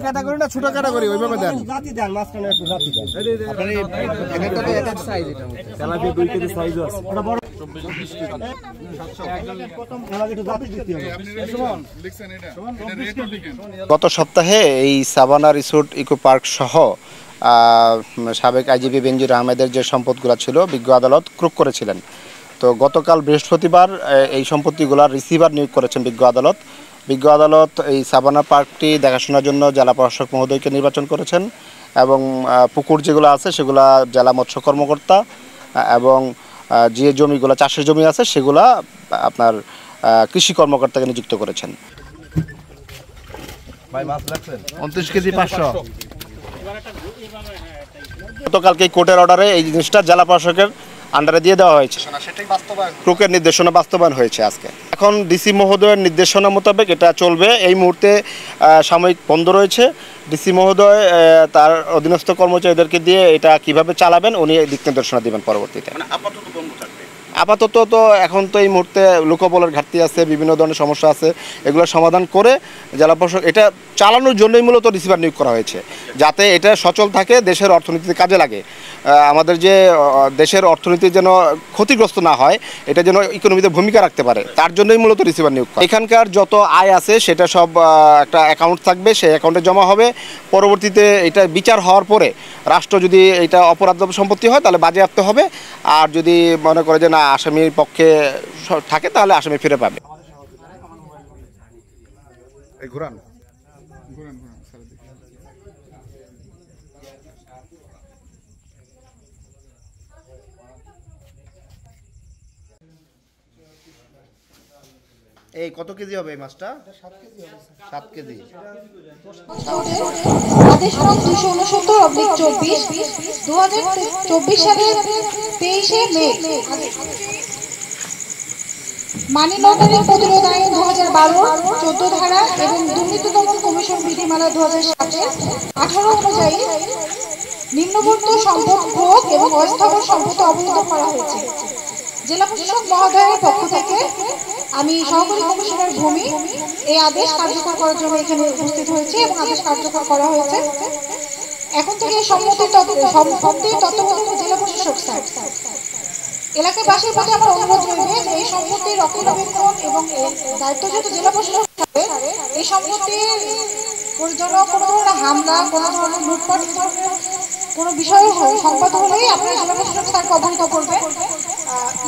Category না ছোট category ওইভাবে দেন। জাতি দেন, মাঝখানে একটু জাতি দেন। আপনার এই এটা তো এটা সাইজ, এটা তেলাপিয়া 2 কেজি সাইজও আছে। ওটা বড় 24 কেজি। প্রথম তেলাপিয়া একটু জাতি দিতে হবে। লিখছেন এটা রেট লিখেন। গত সপ্তাহে এই সাভানা রিসোর্ট ইকো পার্ক সহ সাবেক আইজিপি বেনজির আহমেদের যে সম্পদগুলো ছিল বিজ্ঞ আদালত ক্রোক করেছিলেন। তো গতকাল বৃহস্পতিবার এই সম্পত্তিগুলোর রিসিভার নিয়োগ করেছেন বিজ্ঞ আদালত। বিজ্ঞ আদালত এই সাভানা পার্কটি দেখাশোনার জন্য জেলা প্রশাসক মহোদয়কে নির্বাচন করেছেন এবং পুকুর যেগুলো আছে সেগুলা জেলা মৎস্য কর্মকর্তা এবং যে জমিগুলো চাষের জমি আছে সেগুলা আপনার কৃষি কর্মকর্তাকে নিযুক্ত করেছেন। 29 কেজি 500। গতকালকে কোর্টের অর্ডারে এই জিনিসটা জেলা প্রশাসকের আন্ডারে দিয়ে দেওয়া হয়েছে, ক্রোকের নির্দেশনা বাস্তবায়ন হয়েছে আজকে। এখন ডিসি মহোদয়ের নির্দেশনা মোতাবেক এটা চলবে। এই মুহূর্তে সাময়িক বন্ধ রয়েছে। ডিসি মহোদয় তার অধীনস্থ কর্মচারীদেরকে দিয়ে এটা কিভাবে চালাবেন উনি দিক নির্দেশনা দেবেন পরবর্তীতে। আপাতত তো এখন তো এই মুহূর্তে লোকবলের ঘাটতি আছে, বিভিন্ন ধরনের সমস্যা আছে, এগুলো সমাধান করে জেলা প্রশাসক এটা চালানোর জন্যই মূলত রিসিভার নিয়োগ করা হয়েছে, যাতে এটা সচল থাকে, দেশের অর্থনীতিতে কাজে লাগে। আমাদের যে দেশের অর্থনীতি যেন ক্ষতিগ্রস্ত না হয়, এটা যেন ইকোনমিতে ভূমিকা রাখতে পারে, তার জন্যই মূলত রিসিভার নিয়োগ করা। এখানকার যত আয় আছে সেটা সব একটা অ্যাকাউন্ট থাকবে, সেই অ্যাকাউন্টে জমা হবে। পরবর্তীতে এটা বিচার হওয়ার পরে রাষ্ট্র যদি এটা অপরাধ সম্পত্তি হয় তাহলে বাজেয়াপ্ত হবে, আর যদি মনে করে যে না আসামির পক্ষে থাকে তাহলে আসামি ফিরে পাবে। এই কত কেজি হবে এই মাছটা? 7 কেজি। আদেশ নং 269/24 2024 সালের 23শে মে মানি লন্ডারিং প্রতিরোধ আইন 2012 14 ধারা এবং দুর্নীতি দমন কমিশন বিধিমালা 2007 18 অনুযায়ী নিম্নবর্ণিত সম্পদ ক্রোক এবং অস্থাবর সম্পদ অবরোধ করা হয়েছে। জেলা প্রশাসক মহোদয়ের পক্ষ থেকে আমি সহকারী কমিশনার ভূমি এই আদেশ কার্যকর করার জন্য এখানে উপস্থিত হয়েছে এবং আদেশ কার্যকর করা হয়েছে। এখন থেকে সম্পত্তির তত্ত্বাবধানে জেলা প্রশাসক স্যার এলাকাবাসীর প্রতি আমার অনুরোধ রইবে যে এই সম্পত্তির রক্ষণাবেক্ষণ এবং দায়িত্ব যেহেতু জেলা প্রশাসক এই সম্পত্তির পরিচালনা কোনো ধরনের হামলা, কোনো ধরনের লুটপাট কোনো বিষয় সংবাদ হলেই আপনারা জেলা প্রশাসক স্যারকে অবহিত করবেন,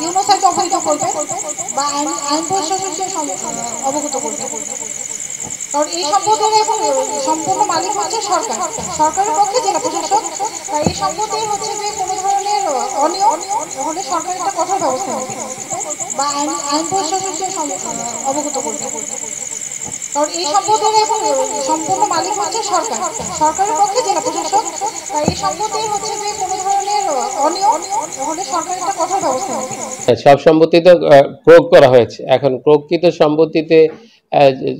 ইউনো স্যারকে অবহিত করবেন বা আইন প্রশাসনকে অবগত করবেন। কারণ এই সম্পদের এখন সম্পূর্ণ মালিক হচ্ছে সরকার, সরকারের পক্ষে জেলা প্রশাসক। তাই এই সম্পদের হচ্ছে যে কোনো ধরনের অনিয়ম হলে সরকার একটা কঠোর ব্যবস্থা নেবে বা আইন প্রশাসনকে অবগত করবে। কারণ এই সম্পদের এখন সম্পূর্ণ মালিক হচ্ছে সরকার, সরকারের পক্ষে জেলা প্রশাসক। তাই এই সম্পদের হচ্ছে যে কোনো ধরনের অনিয়ম হলে সরকার একটা কঠোর ব্যবস্থা নেবে। সব সম্পত্তি তো ক্রোক করা হয়েছে। এখন ক্রোককৃত সম্পত্তিতে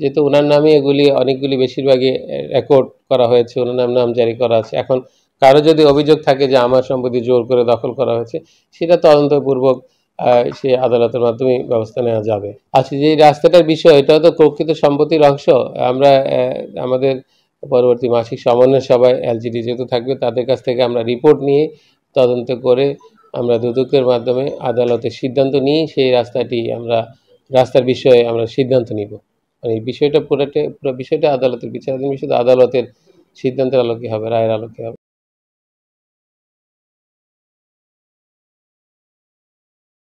যেহেতু ওনার নামে এগুলি অনেকগুলি বেশিরভাগই রেকর্ড করা হয়েছে, ওনার নাম জারি করা আছে। এখন কারো যদি অভিযোগ থাকে যে আমার সম্পত্তি জোর করে দখল করা হয়েছে, সেটা তদন্তপূর্বক সে আদালতের মাধ্যমে ব্যবস্থা নেওয়া যাবে। আচ্ছা, যে রাস্তাটার বিষয়, এটাও তো প্রকৃত সম্পত্তির অংশ। আমরা আমাদের পরবর্তী মাসিক সমন্বয় সভায় এলজিডি যেহেতু থাকবে, তাদের কাছ থেকে আমরা রিপোর্ট নিয়ে তদন্ত করে আমরা দুদকের মাধ্যমে আদালতের সিদ্ধান্ত নিয়ে সেই রাস্তার বিষয়ে আমরা সিদ্ধান্ত নিব। মানে এই বিষয়টা পুরো বিষয়টা আদালতের বিচারাধীন বিষয়, আদালতের সিদ্ধান্তের আলোকে হবে, রায়ের আলোকে হবে।